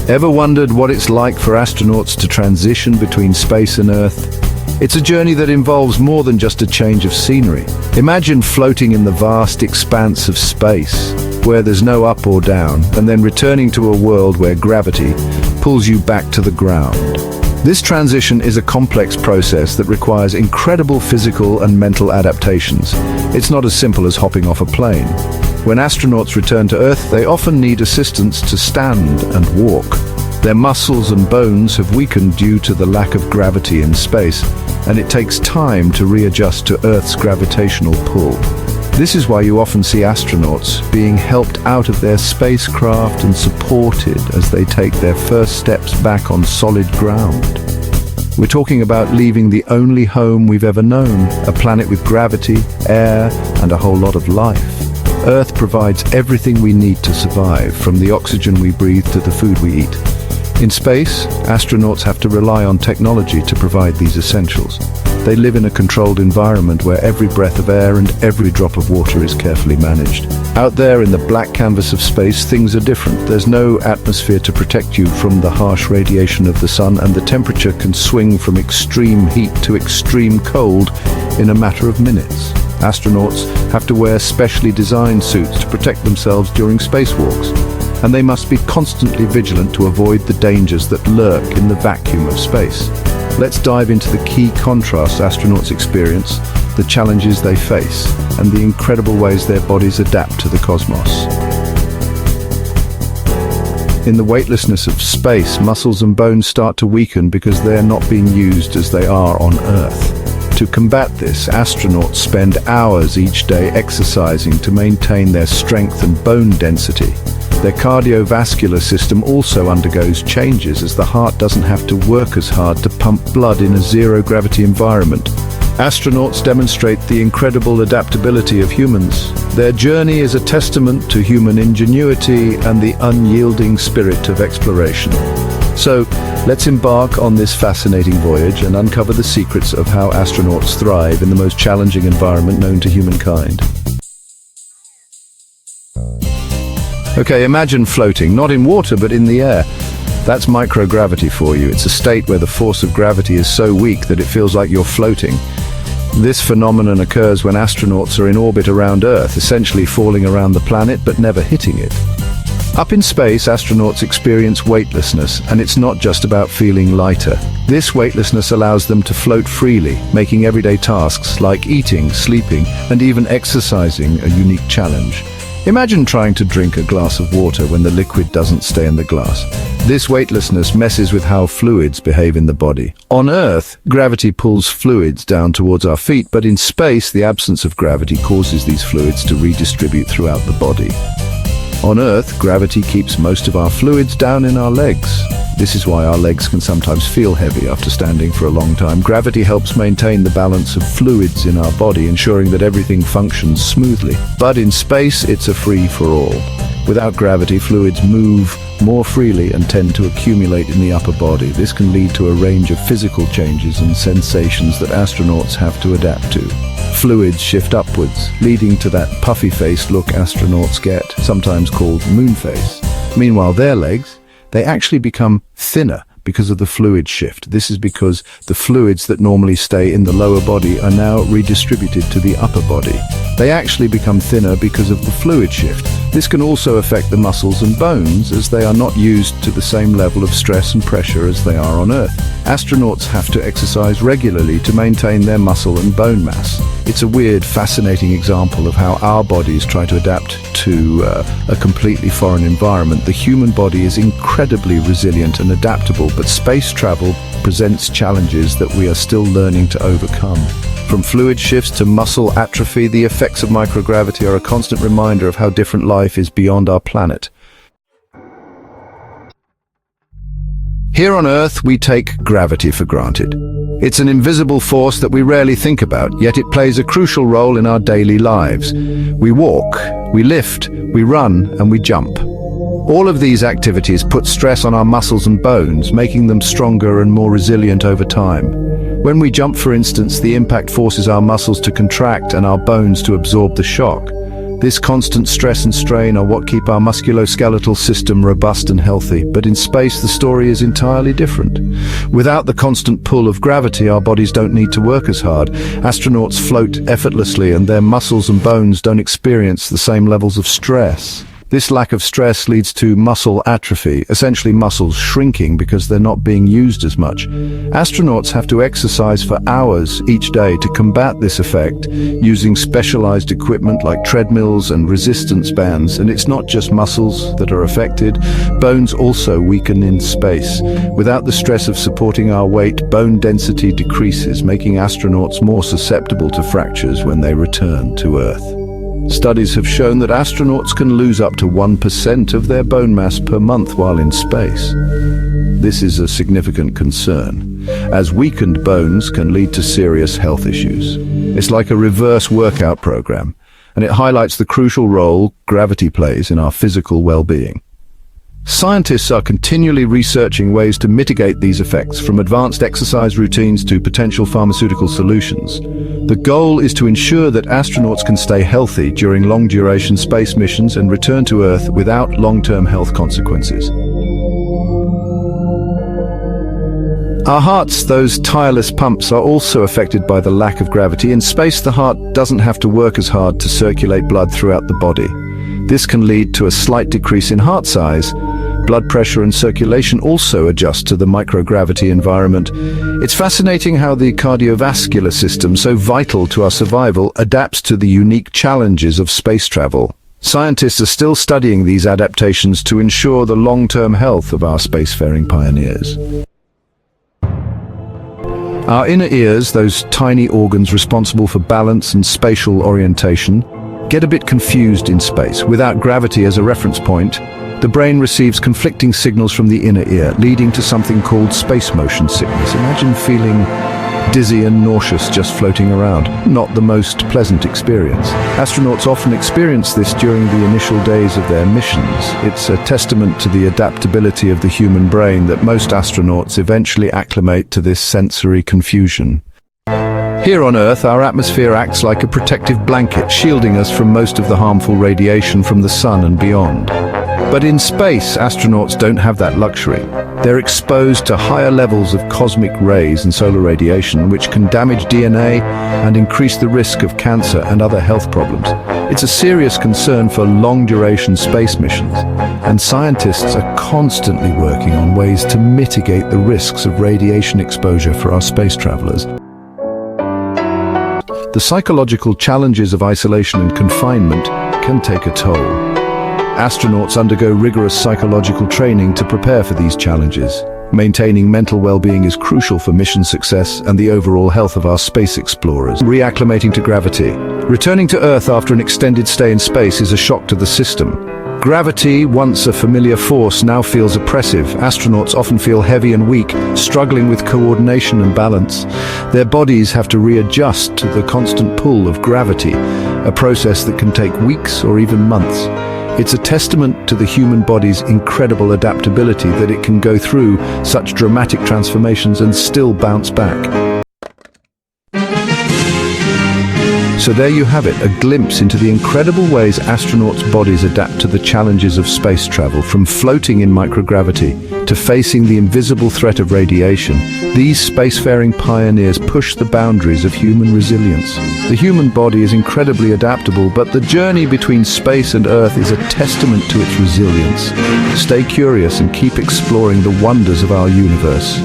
Ever wondered what it's like for astronauts to transition between space and Earth? It's a journey that involves more than just a change of scenery. Imagine floating in the vast expanse of space, where there's no up or down, and then returning to a world where gravity pulls you back to the ground. This transition is a complex process that requires incredible physical and mental adaptations. It's not as simple as hopping off a plane. When astronauts return to Earth, they often need assistance to stand and walk. Their muscles and bones have weakened due to the lack of gravity in space, and it takes time to readjust to Earth's gravitational pull. This is why you often see astronauts being helped out of their spacecraft and supported as they take their first steps back on solid ground. We're talking about leaving the only home we've ever known, a planet with gravity, air, and a whole lot of life. Earth provides everything we need to survive, from the oxygen we breathe to the food we eat. In space, astronauts have to rely on technology to provide these essentials. They live in a controlled environment where every breath of air and every drop of water is carefully managed. Out there in the black canvas of space, things are different. There's no atmosphere to protect you from the harsh radiation of the sun, and the temperature can swing from extreme heat to extreme cold in a matter of minutes. Astronauts have to wear specially designed suits to protect themselves during spacewalks, and they must be constantly vigilant to avoid the dangers that lurk in the vacuum of space. Let's dive into the key contrasts astronauts experience, the challenges they face, and the incredible ways their bodies adapt to the cosmos. In the weightlessness of space, muscles and bones start to weaken because they are not being used as they are on Earth. To combat this, astronauts spend hours each day exercising to maintain their strength and bone density. Their cardiovascular system also undergoes changes as the heart doesn't have to work as hard to pump blood in a zero-gravity environment. Astronauts demonstrate the incredible adaptability of humans. Their journey is a testament to human ingenuity and the unyielding spirit of exploration. So, let's embark on this fascinating voyage and uncover the secrets of how astronauts thrive in the most challenging environment known to humankind. Okay, imagine floating, not in water but in the air. That's microgravity for you. It's a state where the force of gravity is so weak that it feels like you're floating. This phenomenon occurs when astronauts are in orbit around Earth, essentially falling around the planet but never hitting it. Up in space, astronauts experience weightlessness, and it's not just about feeling lighter. This weightlessness allows them to float freely, making everyday tasks like eating, sleeping, and even exercising a unique challenge. Imagine trying to drink a glass of water when the liquid doesn't stay in the glass. This weightlessness messes with how fluids behave in the body. On Earth, gravity pulls fluids down towards our feet, but in space, the absence of gravity causes these fluids to redistribute throughout the body. On Earth, gravity keeps most of our fluids down in our legs. This is why our legs can sometimes feel heavy after standing for a long time. Gravity helps maintain the balance of fluids in our body, ensuring that everything functions smoothly. But in space, it's a free-for-all. Without gravity, fluids move more freely and tend to accumulate in the upper body. This can lead to a range of physical changes and sensations that astronauts have to adapt to. Fluids shift upwards, leading to that puffy-faced look astronauts get, sometimes called moon face. Meanwhile, their legs, they actually become thinner because of the fluid shift. This is because the fluids that normally stay in the lower body are now redistributed to the upper body. They actually become thinner because of the fluid shift. This can also affect the muscles and bones, as they are not used to the same level of stress and pressure as they are on Earth. Astronauts have to exercise regularly to maintain their muscle and bone mass. It's a weird, fascinating example of how our bodies try to adapt to a completely foreign environment. The human body is incredibly resilient and adaptable, but space travel presents challenges that we are still learning to overcome. From fluid shifts to muscle atrophy, the effects of microgravity are a constant reminder of how different life is beyond our planet. Here on Earth, we take gravity for granted. It's an invisible force that we rarely think about, yet it plays a crucial role in our daily lives. We walk, we lift, we run, and we jump. All of these activities put stress on our muscles and bones, making them stronger and more resilient over time. When we jump, for instance, the impact forces our muscles to contract and our bones to absorb the shock. This constant stress and strain are what keep our musculoskeletal system robust and healthy, but in space the story is entirely different. Without the constant pull of gravity, our bodies don't need to work as hard. Astronauts float effortlessly and their muscles and bones don't experience the same levels of stress. This lack of stress leads to muscle atrophy, essentially muscles shrinking because they're not being used as much. Astronauts have to exercise for hours each day to combat this effect, using specialized equipment like treadmills and resistance bands. And it's not just muscles that are affected, bones also weaken in space. Without the stress of supporting our weight, bone density decreases, making astronauts more susceptible to fractures when they return to Earth. Studies have shown that astronauts can lose up to 1% of their bone mass per month while in space. This is a significant concern, as weakened bones can lead to serious health issues. It's like a reverse workout program, and it highlights the crucial role gravity plays in our physical well-being. Scientists are continually researching ways to mitigate these effects, from advanced exercise routines to potential pharmaceutical solutions. The goal is to ensure that astronauts can stay healthy during long-duration space missions and return to Earth without long-term health consequences. Our hearts, those tireless pumps, are also affected by the lack of gravity. In space, the heart doesn't have to work as hard to circulate blood throughout the body. This can lead to a slight decrease in heart size. Blood pressure and circulation also adjust to the microgravity environment. It's fascinating how the cardiovascular system, so vital to our survival, adapts to the unique challenges of space travel. Scientists are still studying these adaptations to ensure the long-term health of our spacefaring pioneers. Our inner ears, those tiny organs responsible for balance and spatial orientation, get a bit confused in space. Without gravity as a reference point, the brain receives conflicting signals from the inner ear, leading to something called space motion sickness. Imagine feeling dizzy and nauseous just floating around. Not the most pleasant experience. Astronauts often experience this during the initial days of their missions. It's a testament to the adaptability of the human brain that most astronauts eventually acclimate to this sensory confusion. Here on Earth, our atmosphere acts like a protective blanket, shielding us from most of the harmful radiation from the sun and beyond. But in space, astronauts don't have that luxury. They're exposed to higher levels of cosmic rays and solar radiation, which can damage DNA and increase the risk of cancer and other health problems. It's a serious concern for long-duration space missions, and scientists are constantly working on ways to mitigate the risks of radiation exposure for our space travelers. The psychological challenges of isolation and confinement can take a toll. Astronauts undergo rigorous psychological training to prepare for these challenges. Maintaining mental well-being is crucial for mission success and the overall health of our space explorers. Reacclimating to gravity. Returning to Earth after an extended stay in space is a shock to the system. Gravity, once a familiar force, now feels oppressive. Astronauts often feel heavy and weak, struggling with coordination and balance. Their bodies have to readjust to the constant pull of gravity, a process that can take weeks or even months. It's a testament to the human body's incredible adaptability that it can go through such dramatic transformations and still bounce back. So there you have it, a glimpse into the incredible ways astronauts' bodies adapt to the challenges of space travel. From floating in microgravity to facing the invisible threat of radiation, these spacefaring pioneers push the boundaries of human resilience. The human body is incredibly adaptable, but the journey between space and Earth is a testament to its resilience. Stay curious and keep exploring the wonders of our universe.